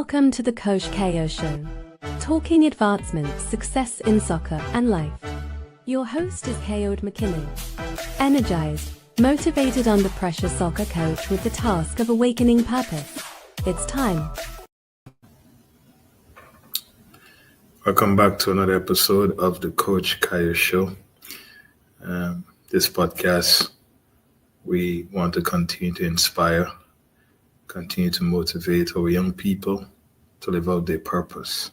Welcome to the Coach Kayode Show, talking advancement, success in soccer and life. Your host is Kayode Mckinnon, energized, motivated under pressure soccer coach with the task of awakening purpose. It's time. Welcome back to another episode of the Coach Kayode Show. This podcast, we want to continue to inspire, continue to motivate our young people to live out their purpose.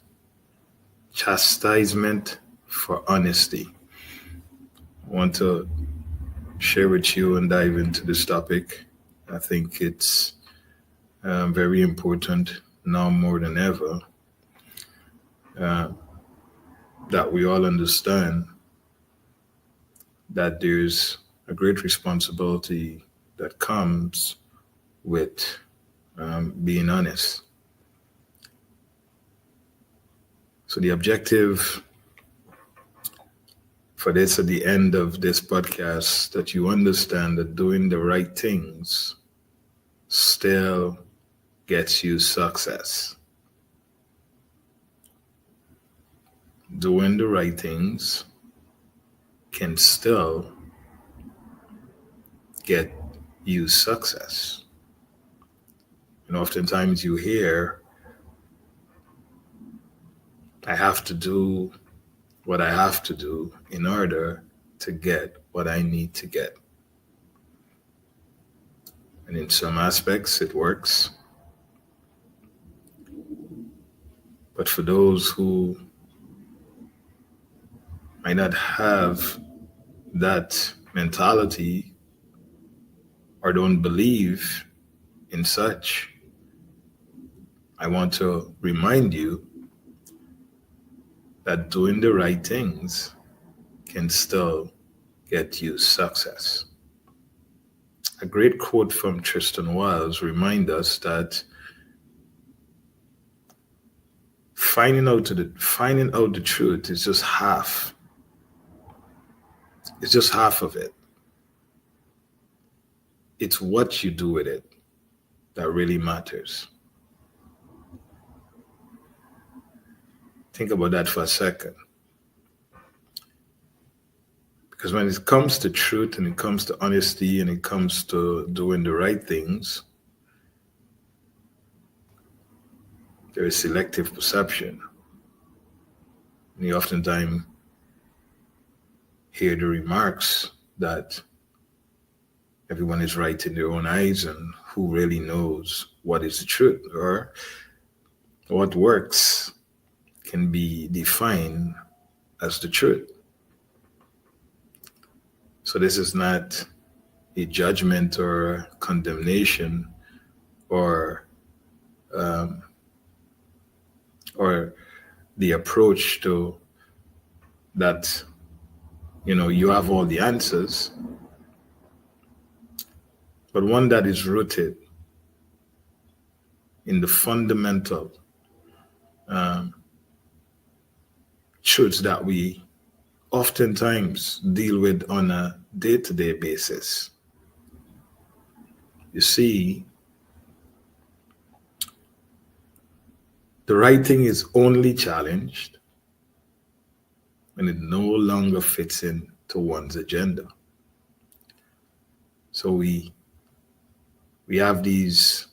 Chastisement for honesty. I want to share with you and dive into this topic. I think it's very important now more than ever that we all understand that there's a great responsibility that comes with being honest. So the objective for this at the end of this podcast, that you understand that doing the right things still gets you success. Doing the right things can still get you success. And oftentimes you hear, I have to do what I have to do in order to get what I need to get. And in some aspects it works. But for those who might not have that mentality or don't believe in such, I want to remind you that doing the right things can still get you success. A great quote from Tristan Wiles reminds us that finding out the truth is just half. It's just half of it. It's what you do with it that really matters. Think about that for a second. Because when it comes to truth and it comes to honesty and it comes to doing the right things, there is selective perception. And you oftentimes hear the remarks that everyone is right in their own eyes, and who really knows what is the truth or what works can be defined as the truth. So this is not a judgment or condemnation or the approach to that, you have all the answers, but one that is rooted in the fundamental truths that we oftentimes deal with on a day-to-day basis. You see, the right thing is only challenged when it no longer fits into one's agenda. So we have these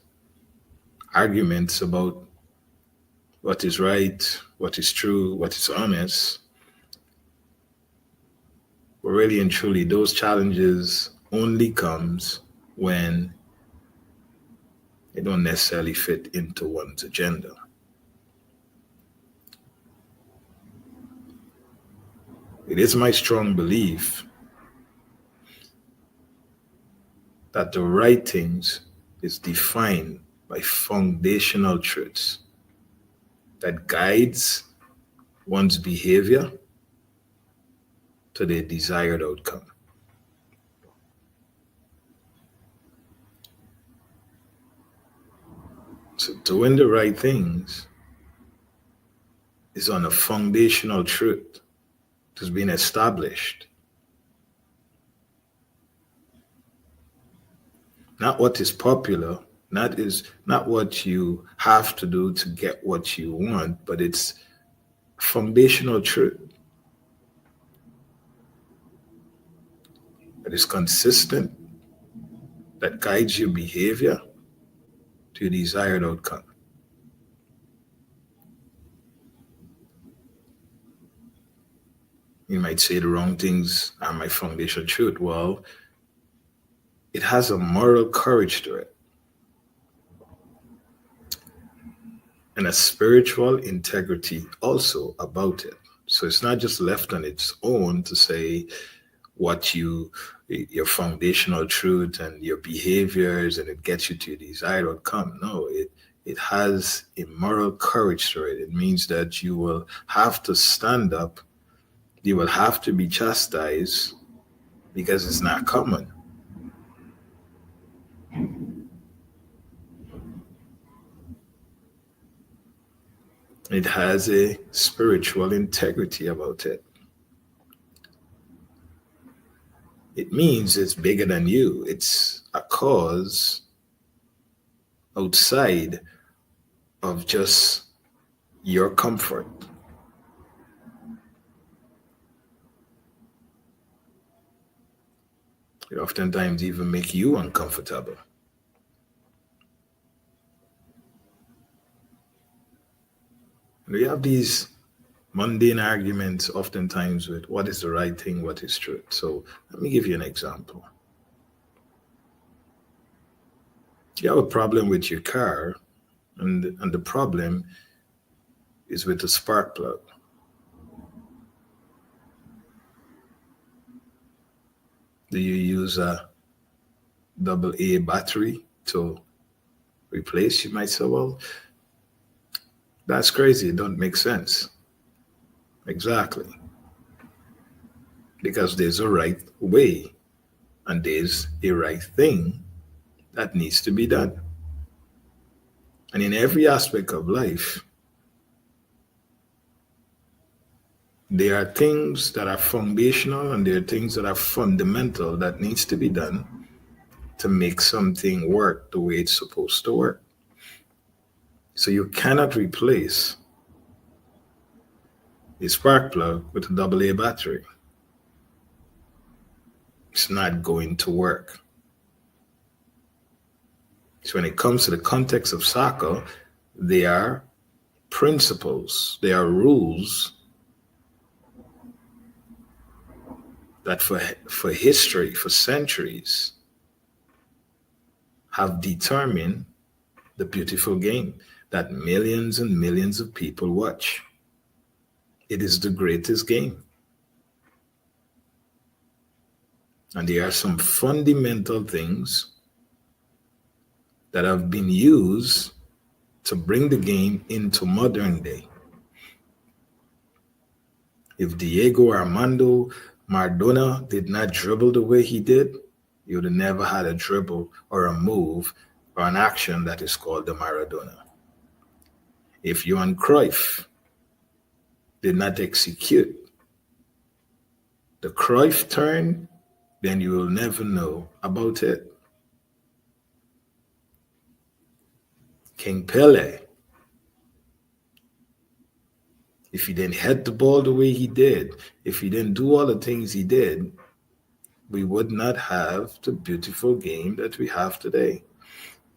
arguments about what is right, what is true, what is honest. But really and truly, those challenges only comes when they don't necessarily fit into one's agenda. It is my strong belief that the right things is defined by foundational truths that guides one's behavior to their desired outcome. So doing the right things is on a foundational truth that's been established. Not what is popular, not what you have to do to get what you want, but it's foundational truth that is consistent, that guides your behavior to your desired outcome. You might say the wrong things are my foundational truth. Well, it has a moral courage to it and a spiritual integrity also about it. So it's not just left on its own to say what your foundational truth and your behaviors and it gets you to your desired outcome. No, it has a moral courage to it. It means that you will have to stand up, you will have to be chastised because it's not common. It has a spiritual integrity about it. It means it's bigger than you. It's a cause outside of just your comfort. It oftentimes even make you uncomfortable. We have these mundane arguments oftentimes with what is the right thing, what is truth. So let me give you an example. You have a problem with your car, and the problem is with the spark plug. Do you use a AA battery to replace? You might say, well, that's crazy. It don't make sense. Exactly. Because there's a right way and there's a right thing that needs to be done. And in every aspect of life, there are things that are foundational and there are things that are fundamental that needs to be done to make something work the way it's supposed to work. So you cannot replace a spark plug with a AA battery. It's not going to work. So when it comes to the context of soccer, there are principles, there are rules that for history, for centuries, have determined the beautiful game that millions and millions of people watch. It is the greatest game. And there are some fundamental things that have been used to bring the game into modern day. If Diego Armando Maradona did not dribble the way he did, you would have never had a dribble or a move or an action that is called the Maradona. If Johan Cruyff did not execute the Cruyff turn, then you will never know about it. King Pele, if he didn't hit the ball the way he did, if he didn't do all the things he did, we would not have the beautiful game that we have today.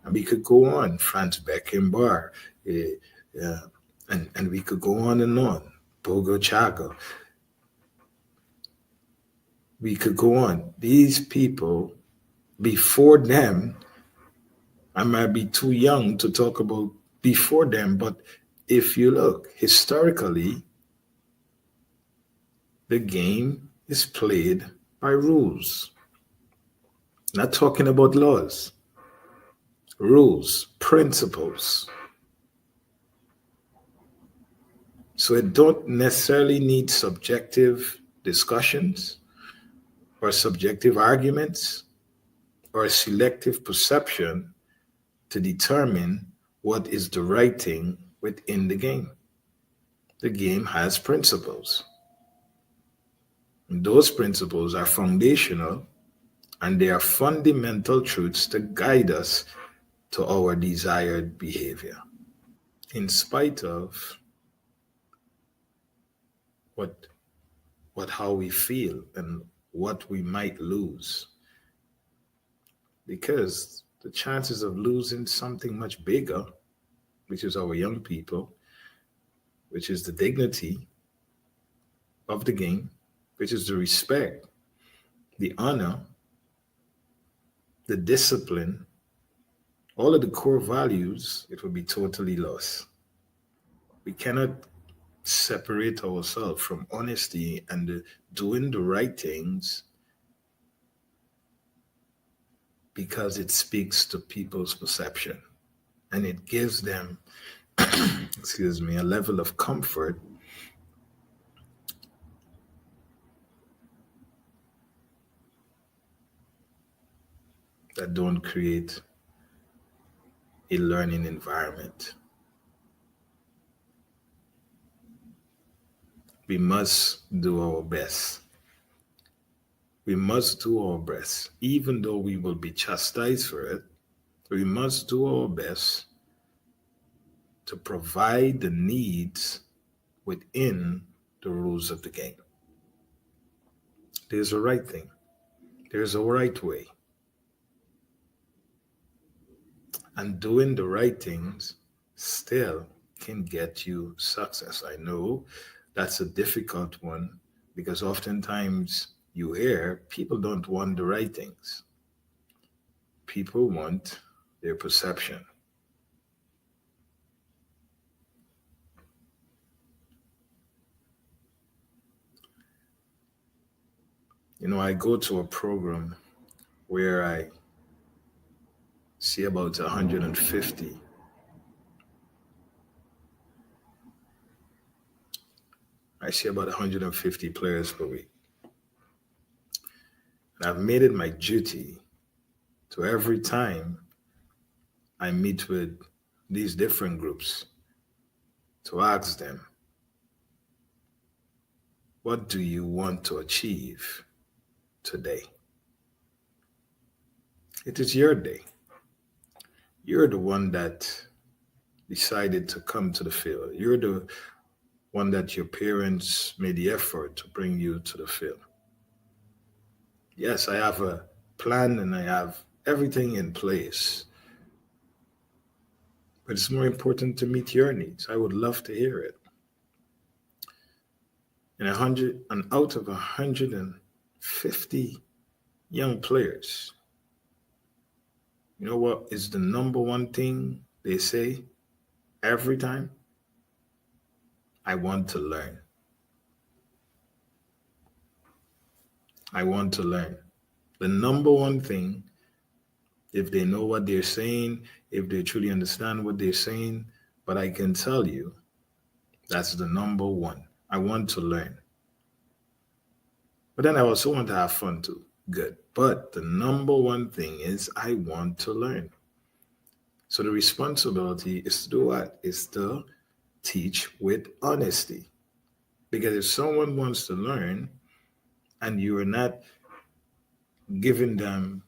And we could go on, Franz Beckenbauer, and we could go on and on, Bogo Chaga. We could go on. These people, before them, I might be too young to talk about before them, but if you look historically, the game is played by rules. Not talking about laws. Rules, principles. So it don't necessarily need subjective discussions or subjective arguments or selective perception to determine what is the right thing within the game. The game has principles. And those principles are foundational and they are fundamental truths to guide us to our desired behavior. In spite of what how we feel and what we might lose, because the chances of losing something much bigger, which is our young people, which is the dignity of the game, which is the respect, the honor, the discipline, all of the core values, it will be totally lost. We cannot separate ourselves from honesty and doing the right things because it speaks to people's perception and it gives them, excuse me, a level of comfort that don't create a learning environment. We must do our best. We must do our best, even though we will be chastised for it. We must do our best to provide the needs within the rules of the game. There's a right thing. There's a right way. And doing the right things still can get you success. I know that's a difficult one because oftentimes you hear people don't want the right things. People want their perception. I go to a program where I see about 150. I see about 150 players per week. And I've made it my duty to every time I meet with these different groups to ask them, what do you want to achieve today? It is your day. You're the one that decided to come to the field. You're the one that your parents made the effort to bring you to the field. Yes, I have a plan and I have everything in place, but it's more important to meet your needs. I would love to hear it. And out of 150 young players, you know what is the number one thing they say every time? I want to learn. I want to learn. The number one thing, if they know what they're saying, if they truly understand what they're saying, but I can tell you, that's the number one. I want to learn. But then I also want to have fun too. Good. But the number one thing is I want to learn. So the responsibility is to do what? Is to teach with honesty. Because if someone wants to learn and you are not giving them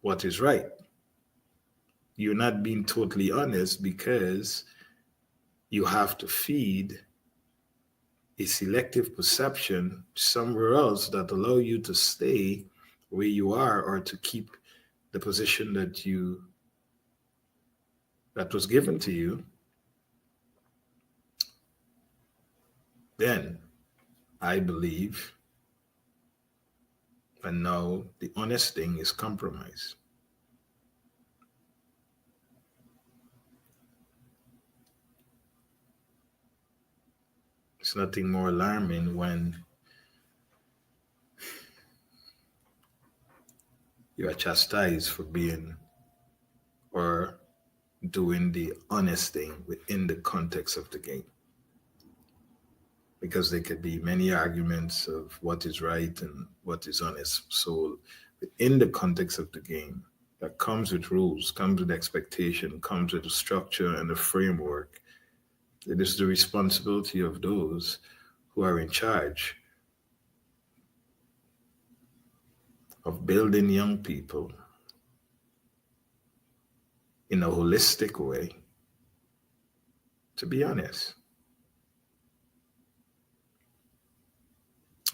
what is right, you're not being totally honest because you have to feed a selective perception somewhere else that allow you to stay where you are or to keep the position that was given to you, then I believe, and now the honest thing is compromise. It's nothing more alarming when you are chastised for being or doing the honest thing within the context of the game. Because there could be many arguments of what is right and what is honest. So within the context of the game, that comes with rules, comes with expectation, comes with a structure and a framework. It is the responsibility of those who are in charge of building young people in a holistic way, to be honest.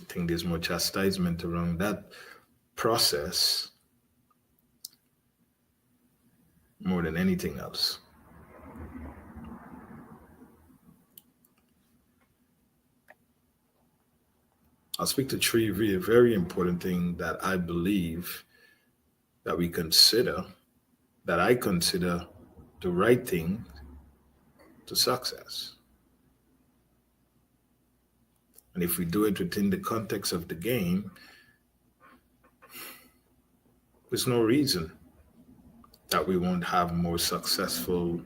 I think there's more chastisement around that process more than anything else. I'll speak to three very, very important things that I believe that we consider, that I consider the right thing to success. And if we do it within the context of the game, there's no reason that we won't have more successful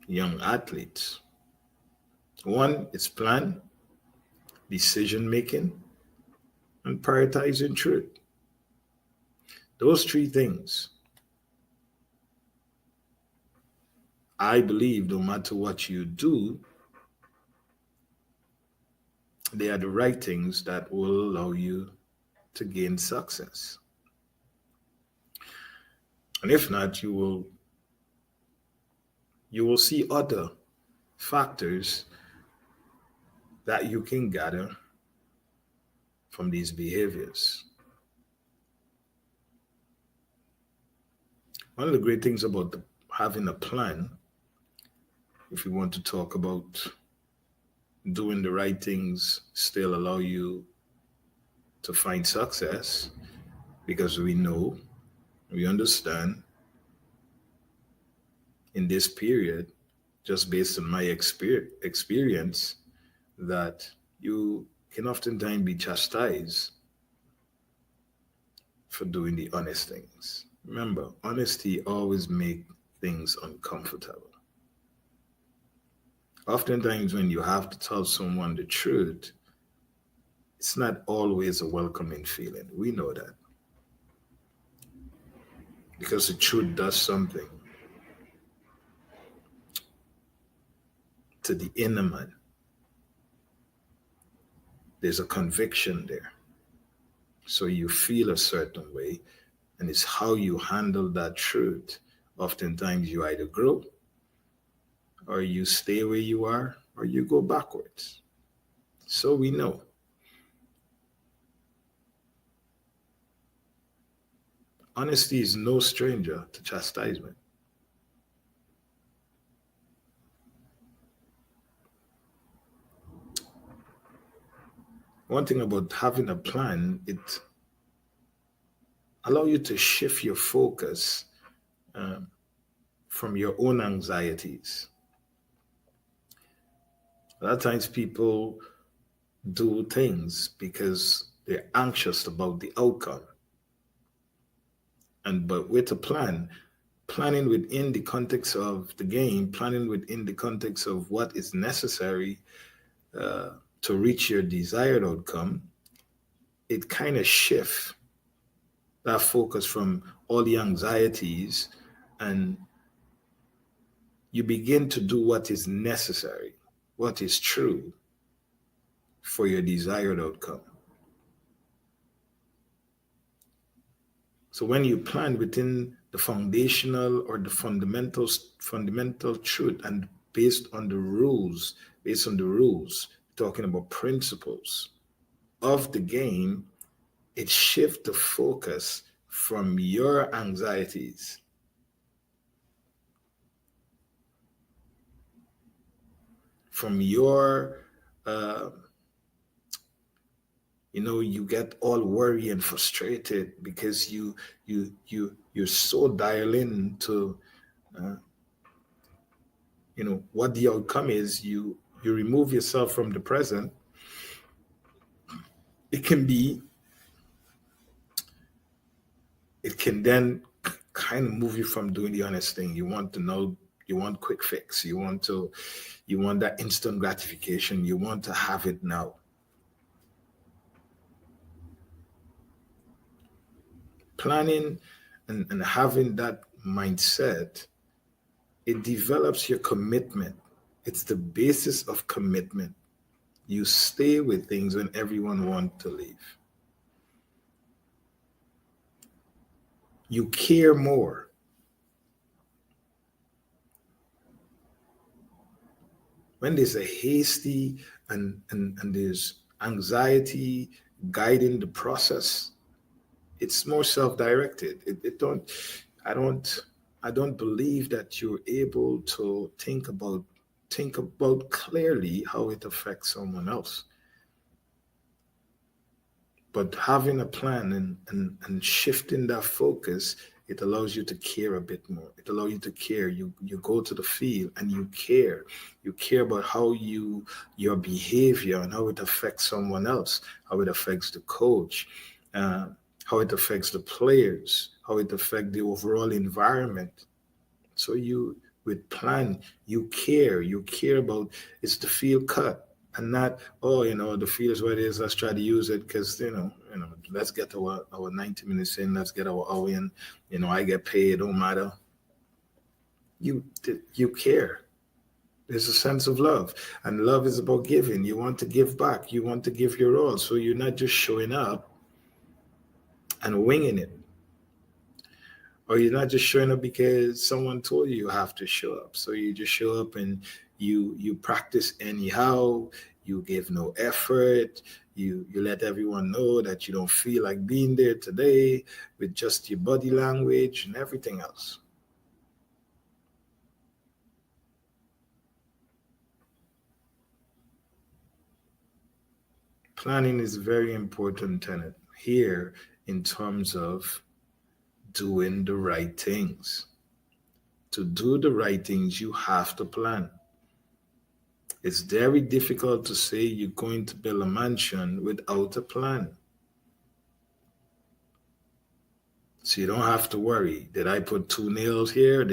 young athletes. One is plan, decision making, and prioritizing truth. Those three things, I believe, no matter what you do, they are the right things that will allow you to gain success. And if not, you will see other factors that you can gather from these behaviors. One of the great things about having a plan, if you want to talk about doing the right things still allow you to find success, because we understand in this period, just based on my experience, that you can oftentimes be chastised for doing the honest things. Remember, honesty always makes things uncomfortable. Oftentimes, when you have to tell someone the truth, it's not always a welcoming feeling. We know that. Because the truth does something to the inner man. There's a conviction there. So you feel a certain way, and it's how you handle that truth. Oftentimes, you either grow, or you stay where you are, or you go backwards. So we know. Honesty is no stranger to chastisement. One thing about having a plan, it allows you to shift your focus from your own anxieties. A lot of times people do things because they're anxious about the outcome. But with a plan, planning within the context of the game, planning within the context of what is necessary to reach your desired outcome, it kind of shifts that focus from all the anxieties, and you begin to do what is necessary, what is true for your desired outcome. So when you plan within the foundational or the fundamental truth, and based on the rules, talking about principles of the game, it shifts the focus from your anxieties, from your you get all worried and frustrated because you're so dialed in to what the outcome is. You remove yourself from the present. It can then kind of move you from doing the honest thing. You want to know, you want quick fix, you want that instant gratification, you want to have it now. Planning and having that mindset, it develops your commitment. It's the basis of commitment. You stay with things when everyone wants to leave. You care more. When there's a hasty and there's anxiety guiding the process, it's more self-directed. It don't I don't I don't believe that you're able to think about clearly how it affects someone else. But having a plan and shifting that focus, it allows you to care a bit more. It allows you to care. You go to the field and you care. You care about how your behavior and how it affects someone else, how it affects the coach, uh, how it affects the players, how it affects the overall environment. So you with plan, you care about it's the field cut and not, oh, the field is what it is, let's try to use it because let's get our 90 minutes in, let's get our hour in, I get paid, it don't matter. You you care. There's a sense of love. And love is about giving. You want to give back. You want to give your all. So you're not just showing up and winging it. Or you're not just showing up because someone told you you have to show up. So you just show up and you practice anyhow. You give no effort. You let everyone know that you don't feel like being there today with just your body language and everything else. Planning is a very important tenet here in terms of doing the right things. To do the right things, you have to plan. It's very difficult to say you're going to build a mansion without a plan. So you don't have to worry. Did I put two nails here?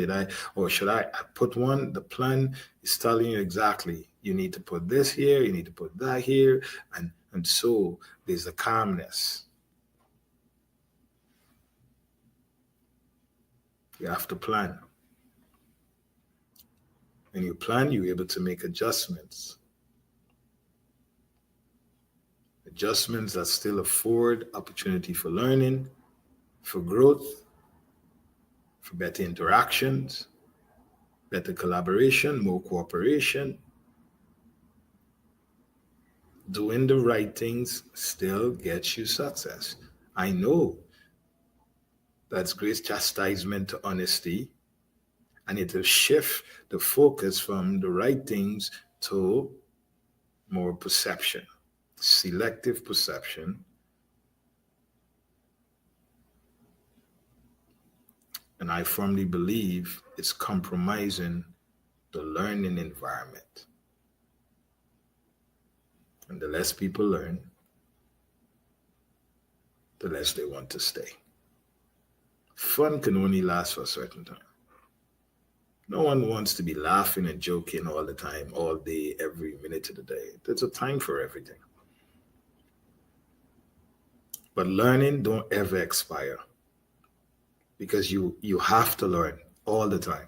Or should I put one? The plan is telling you exactly. You need to put this here. You need to put that here. And so there's a calmness. You have to plan. When you plan, you're able to make adjustments. Adjustments that still afford opportunity for learning, for growth, for better interactions, better collaboration, more cooperation. Doing the right things still gets you success. I know that's great chastisement to honesty, and it'll shift the focus from the right things to more perception, selective perception. And I firmly believe it's compromising the learning environment. And the less people learn, the less they want to stay. Fun can only last for a certain time. No one wants to be laughing and joking all the time, all day, every minute of the day. There's a time for everything. But learning don't ever expire because you have to learn all the time.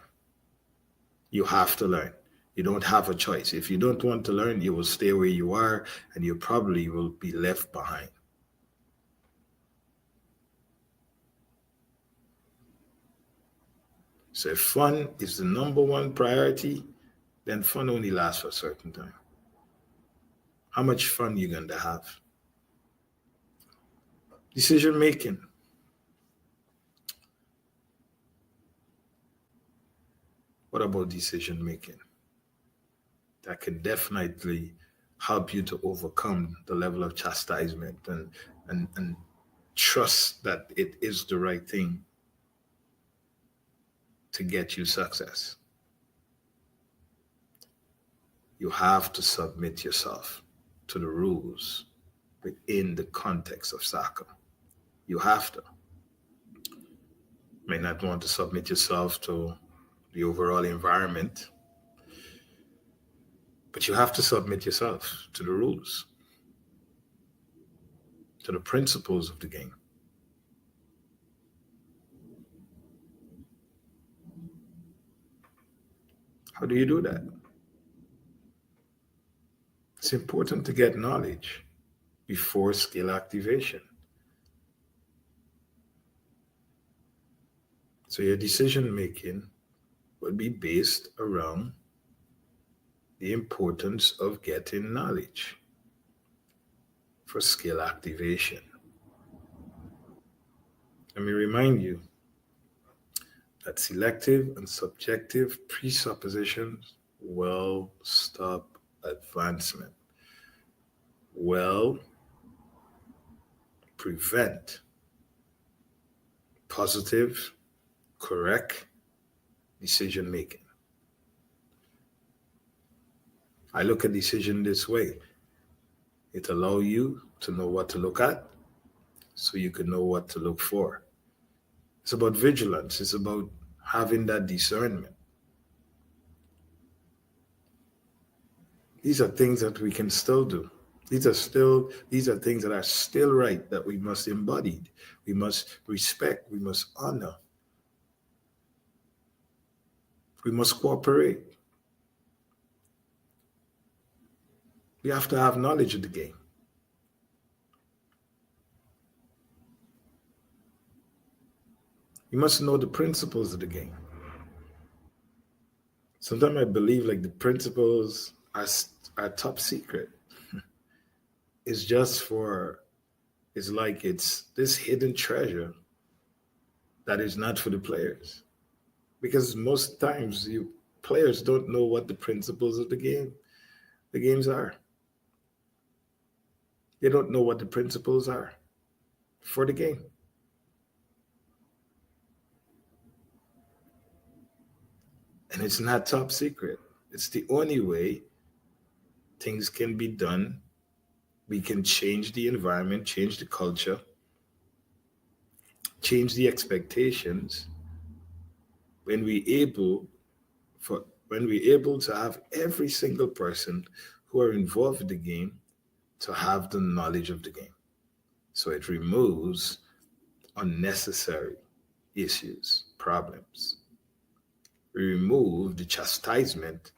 You have to learn. You don't have a choice. If you don't want to learn, you will stay where you are and you probably will be left behind. So if fun is the number one priority, then fun only lasts for a certain time. How much fun you going to have? Decision making. What about decision making? That can definitely help you to overcome the level of chastisement and trust that it is the right thing to get you success. You have to submit yourself to the rules within the context of soccer. You have to. You may not want to submit yourself to the overall environment, but you have to submit yourself to the rules, to the principles of the game. How do you do that? It's important to get knowledge before skill activation. So your decision making would be based around the importance of getting knowledge for skill activation. Let me remind you that selective and subjective presuppositions will stop advancement, will prevent positive, correct decision making. I look at decision this way. It allows you to know what to look at so you can know what to look for. It's about vigilance. It's about having that discernment. These are things that we can still do. These are things that are still right that we must embody. We must respect, we must honor, we must cooperate. We have to have knowledge of the game. You must know the principles of the game. Sometimes I believe like the principles are top secret. It's just for it's like it's this hidden treasure that is not for the players. Because most times you players don't know what the principles of the games are. They don't know what the principles are for the game. And it's not top secret. It's the only way things can be done. We can change the environment, change the culture, change the expectations when we able when we're able to have every single person who are involved in the game to have the knowledge of the game. So it removes unnecessary issues, problems. We remove the chastisement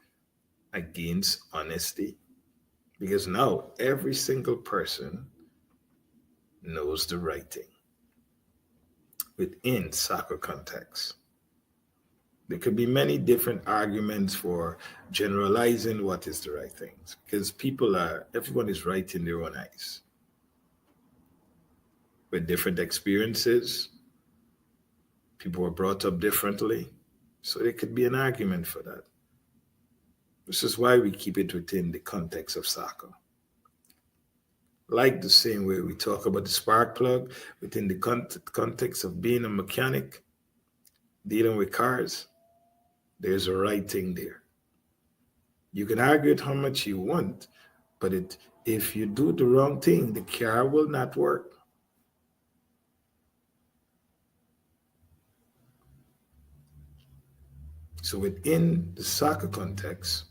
against honesty because now every single person knows the right thing within soccer context. There could be many different arguments for generalizing what is the right thing because everyone is right in their own eyes with different experiences. People were brought up differently. So there could be an argument for that. This is why we keep it within the context of soccer. Like the same way we talk about the spark plug within the context of being a mechanic, dealing with cars, there's a right thing there. You can argue it how much you want, but if you do the wrong thing, the car will not work. So within the soccer context,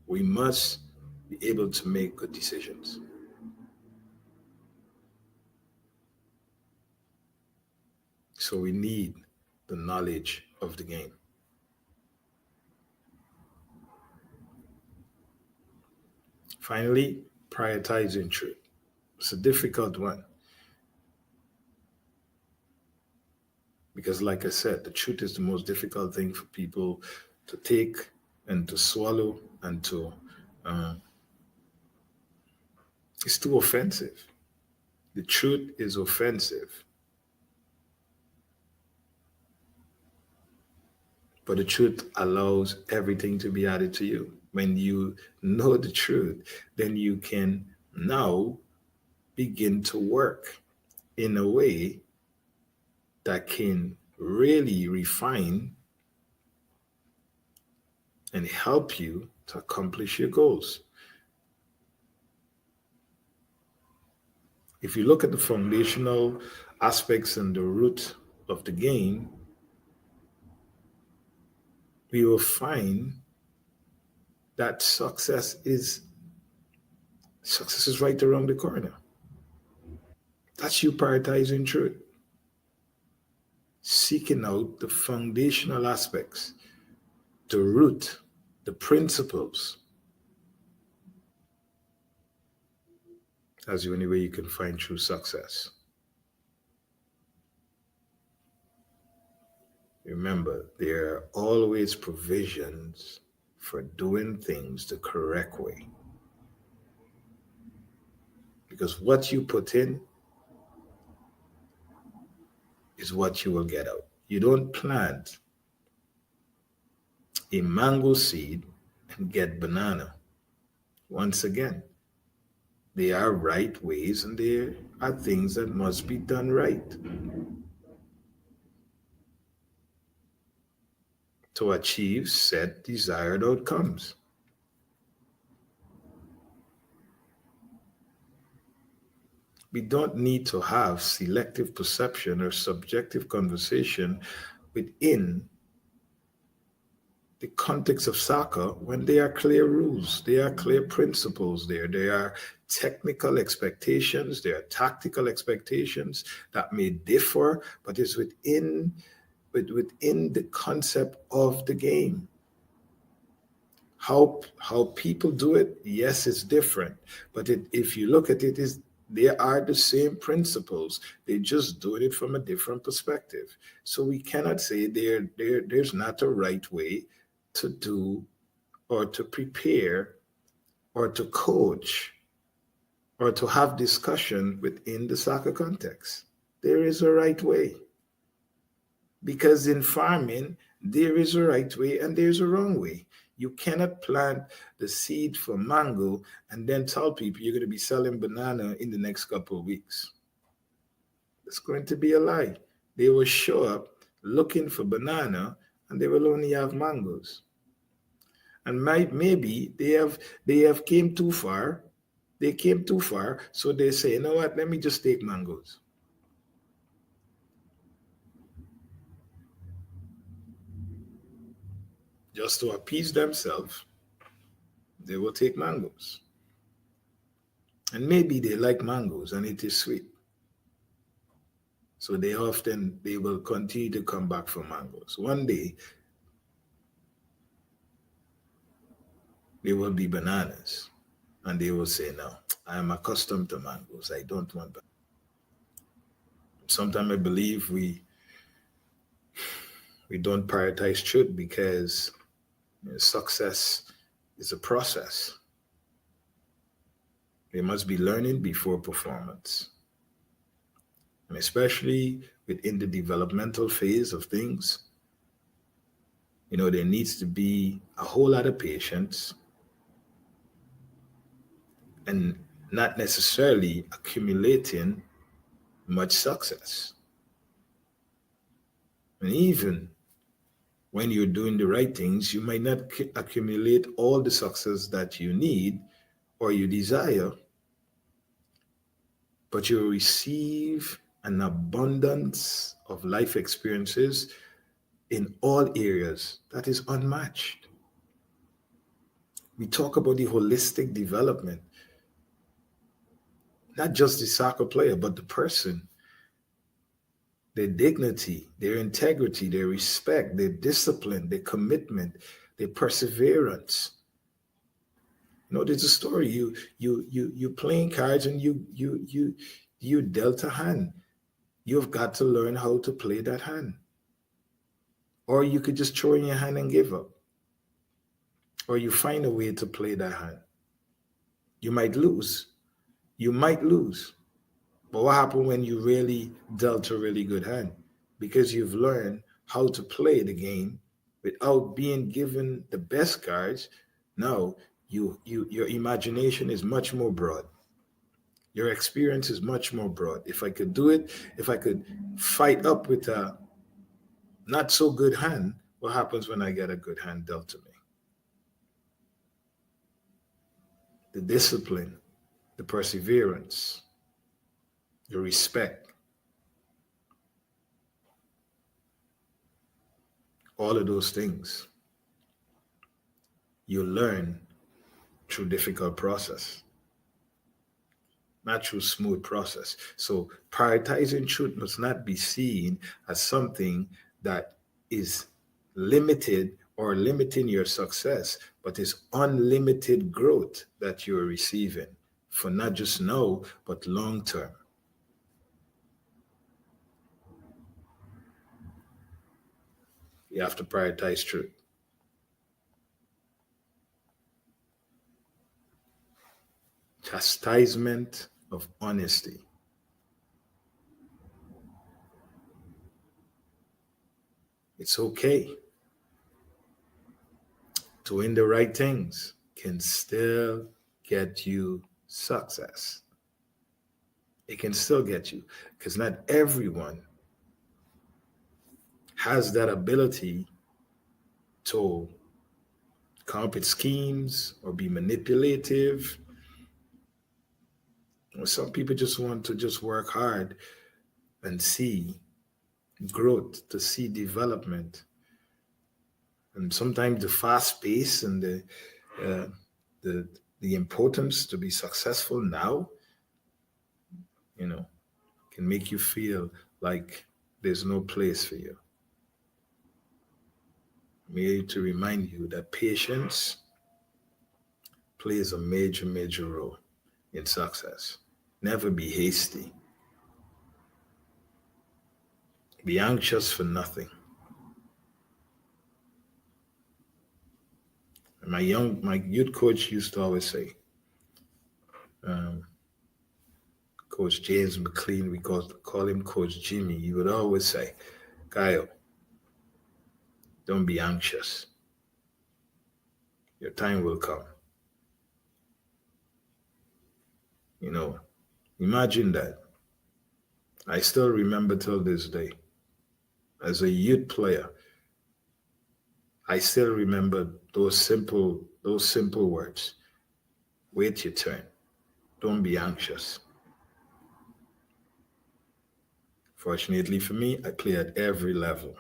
we must be able to make good decisions. So we need the knowledge of the game. Finally, prioritizing truth. It's a difficult one because, like I said, the truth is the most difficult thing for people to take and to swallow and to. Uh, it's too offensive. The truth is offensive, but the truth allows everything to be added to you. When you know the truth, then you can now begin to work in a way that can really refine and help you to accomplish your goals. If you look at the foundational aspects and the root of the game, we will find that success is right around the corner. That's you prioritizing truth, seeking out the foundational aspects, the root, the principles. That's the only way you can find true success. Remember, there are always provisions for doing things the correct way. Because what you put in is what you will get out. You don't plant a mango seed and get banana. Once again, there are right ways and there are things that must be done right to achieve set desired outcomes. We don't need to have selective perception or subjective conversation within the context of soccer when there are clear rules, there are clear principles there are technical expectations, there are tactical expectations that may differ, but it's within the concept of the game. How people do it, yes, it's different, but if you look at it, is there are the same principles. They're just doing it from a different perspective. So we cannot say there's not a right way to do or to prepare or to coach or to have discussion within the soccer context. There is a right way. Because in farming, there is a right way and there's a wrong way. You cannot plant the seed for mango and then tell people you're going to be selling banana in the next couple of weeks. It's going to be a lie. They will show up looking for banana and they will only have mangoes. And maybe they have came too far. They came too far, so they say, you know what? Let me just take mangoes. Just to appease themselves, they will take mangoes. And maybe they like mangoes and it is sweet. So they will continue to come back for mangoes. One day there will be bananas and they will say, no, I am accustomed to mangoes. I don't want bananas. Sometimes I believe we don't prioritize truth because success is a process. There must be learning before performance. And especially within the developmental phase of things, there needs to be a whole lot of patience and not necessarily accumulating much success. And even when you're doing the right things, you might not accumulate all the success that you need or you desire, but you'll receive an abundance of life experiences in all areas that is unmatched. We talk about the holistic development, not just the soccer player, but the person, their dignity, their integrity, their respect, their discipline, their commitment, their perseverance. There's a story. You playing cards and you dealt a hand. You've got to learn how to play that hand. Or you could just throw in your hand and give up. Or you find a way to play that hand. You might lose. You might lose. But what happened when you really dealt a really good hand? Because you've learned how to play the game without being given the best cards. Now your imagination is much more broad. Your experience is much more broad. If I could do it, if I could fight up with a not so good hand, what happens when I get a good hand dealt to me? The discipline, the perseverance, the respect, all of those things you learn through difficult process, not through smooth process. So prioritizing truth must not be seen as something that is limited or limiting your success, but is unlimited growth that you're receiving for not just now, but long term. We have to prioritize truth. Chastisement of honesty. It's okay. Doing the right things can still get you success. It can still get you because not everyone has that ability to come up with schemes or be manipulative. Or some people just want to just work hard and see growth, to see development. And sometimes the fast pace and uh, the the importance to be successful now, you know, can make you feel like there's no place for you. I'm here to remind you that patience plays a major, major role in success. Never be hasty. Be anxious for nothing. And my youth coach used to always say, um, Coach James McLean, we call him Coach Jimmy. He would always say, Kyle, don't be anxious. Your time will come. You know, imagine that. I still remember till this day, as a youth player, I still remember those simple words. Wait your turn. Don't be anxious. Fortunately for me, I play at every level.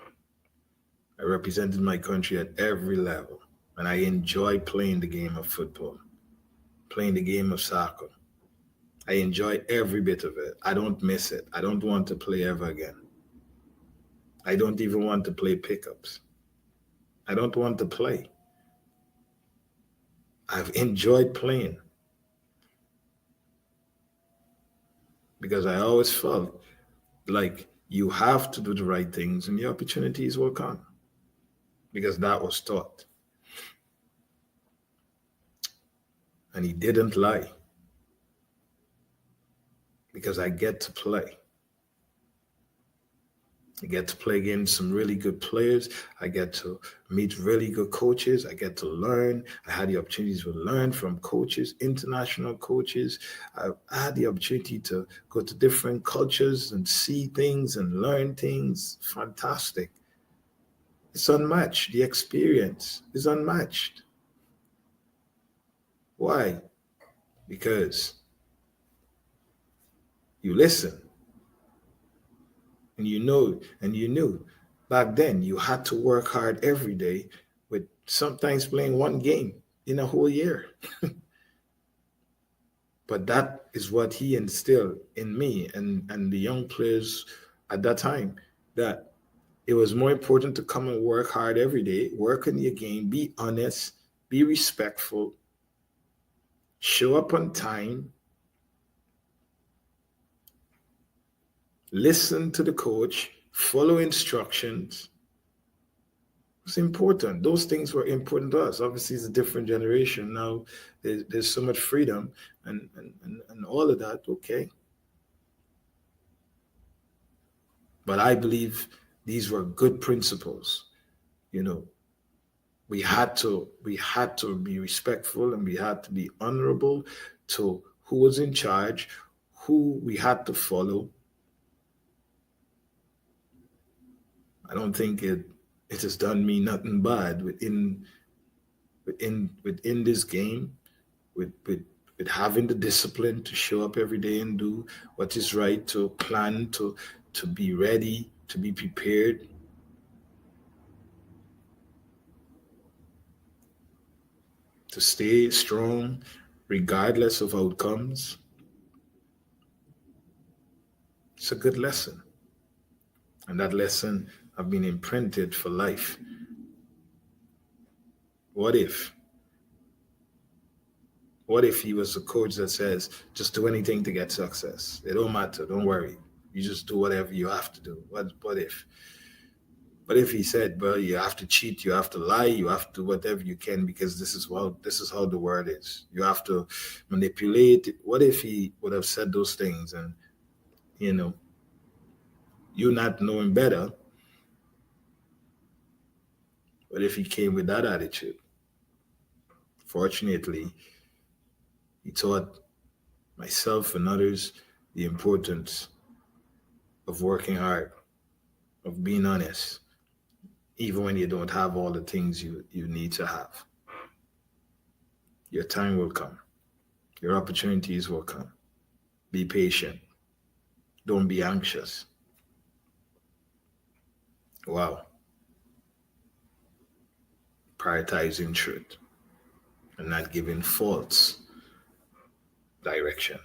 I represented my country at every level. And I enjoy playing the game of football, playing the game of soccer. I enjoy every bit of it. I don't miss it. I don't want to play ever again. I don't even want to play pickups. I don't want to play. I've enjoyed playing because I always felt like you have to do the right things and the opportunities will come because that was taught. And he didn't lie because I get to play. I get to play against some really good players. I get to meet really good coaches. I get to learn. I had the opportunity to learn from coaches, international coaches. I had the opportunity to go to different cultures and see things and learn things. Fantastic. It's unmatched. The experience is unmatched. Why? Because you listen and you knew back then you had to work hard every day with sometimes playing one game in a whole year. But that is what he instilled in me and the young players at that time, that it was more important to come and work hard every day, work in your game, be honest, be respectful, show up on time, listen to the coach, follow instructions. It's important. Those things were important to us. Obviously, it's a different generation now. There's so much freedom and all of that. Okay, but I believe these were good principles. You know, we had to be respectful and we had to be honorable to who was in charge, who we had to follow. I don't think it has done me nothing bad within this game, with having the discipline to show up every day and do what is right, to plan, to be ready, to be prepared, to stay strong regardless of outcomes. It's a good lesson. And that lesson have been imprinted for life. What if? What if he was a coach that says, just do anything to get success? It don't matter. Don't worry. You just do whatever you have to do. What if? But if he said, "Well, you have to cheat, you have to lie, you have to whatever you can because this is how the world is. You have to manipulate." What if he would have said those things and you know you not knowing better? What if he came with that attitude? Fortunately, he taught myself and others the importance of working hard, of being honest, even when you don't have all the things you need to have. Your time will come. Your opportunities will come. Be patient. Don't be anxious. Wow. Prioritizing truth and not giving false direction.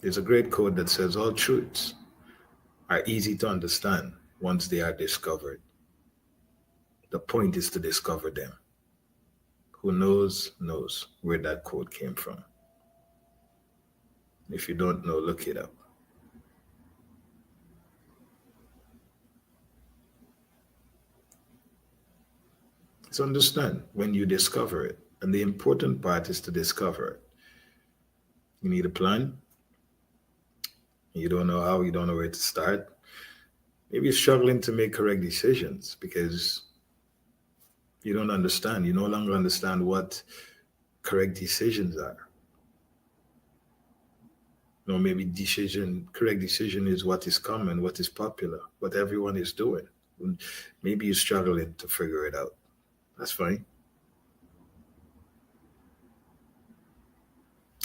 There's a great quote that says all truths are easy to understand once they are discovered. The point is to discover them. Who knows where that quote came from. If you don't know, look it up. So understand when you discover it. And the important part is to discover it. You need a plan. You don't know how, you don't know where to start. Maybe you're struggling to make correct decisions because you don't understand. You no longer understand what correct decisions are. Maybe correct decision is what is common, what is popular, what everyone is doing. Maybe you're struggling to figure it out. That's fine.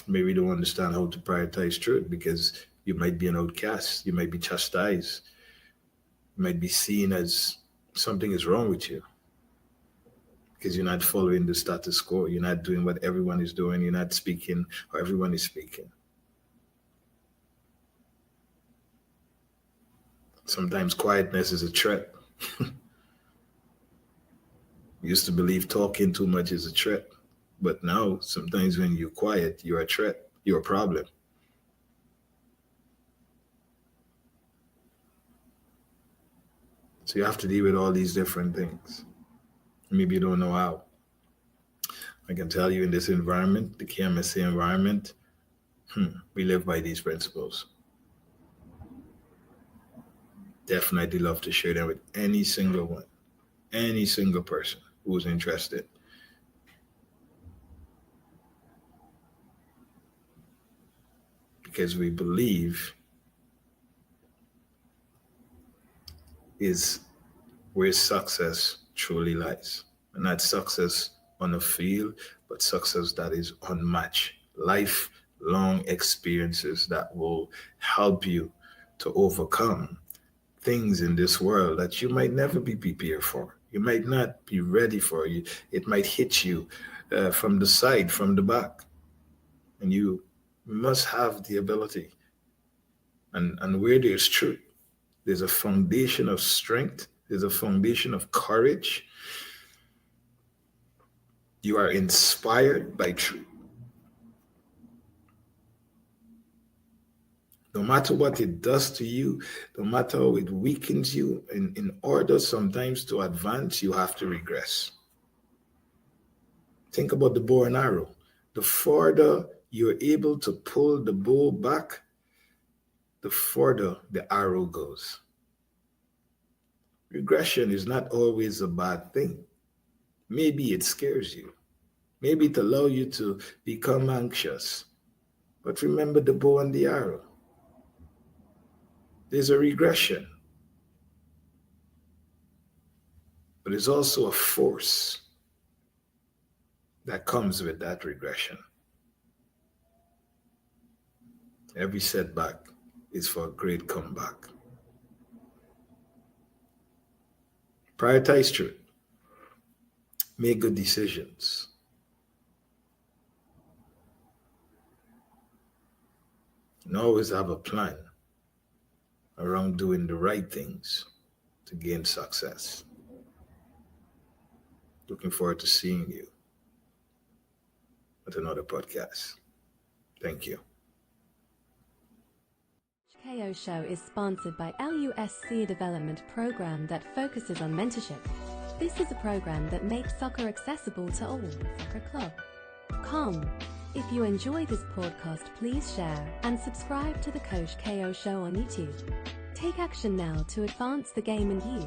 Maybe you don't understand how to prioritize truth because you might be an outcast. You might be chastised. You might be seen as something is wrong with you because you're not following the status quo. You're not doing what everyone is doing. You're not speaking how everyone is speaking. Sometimes quietness is a threat. We used to believe talking too much is a threat. But now, sometimes when you're quiet, you're a threat. You're a problem. So you have to deal with all these different things. Maybe you don't know how. I can tell you in this environment, the KMSA environment, we live by these principles. Definitely love to share them with any single one, any single person who's interested. Because we believe is where success truly lies. And not success on a field, but success that is unmatched. Lifelong experiences that will help you to overcome things in this world that you might never be prepared for. You might not be ready for you. It might hit you from the side, from the back. And you must have the ability. And where there's truth, there's a foundation of strength. There's a foundation of courage. You are inspired by truth. No matter what it does to you, no matter how it weakens you, in order sometimes to advance, you have to regress. Think about the bow and arrow. The further you're able to pull the bow back, the further the arrow goes. Regression is not always a bad thing. Maybe it scares you. Maybe it allows you to become anxious. But remember the bow and the arrow. There's a regression. But there's also a force that comes with that regression. Every setback is for a great comeback. Prioritize truth. Make good decisions. And always have a plan around doing the right things to gain success. Looking forward to seeing you at another podcast. Thank you. KO Show is sponsored by LUSC, a development program that focuses on mentorship. This is a program that makes soccer accessible to all. Soccer.com. If you enjoy this podcast, please share and subscribe to the Coach KO Show on YouTube. Take action now to advance the game and you.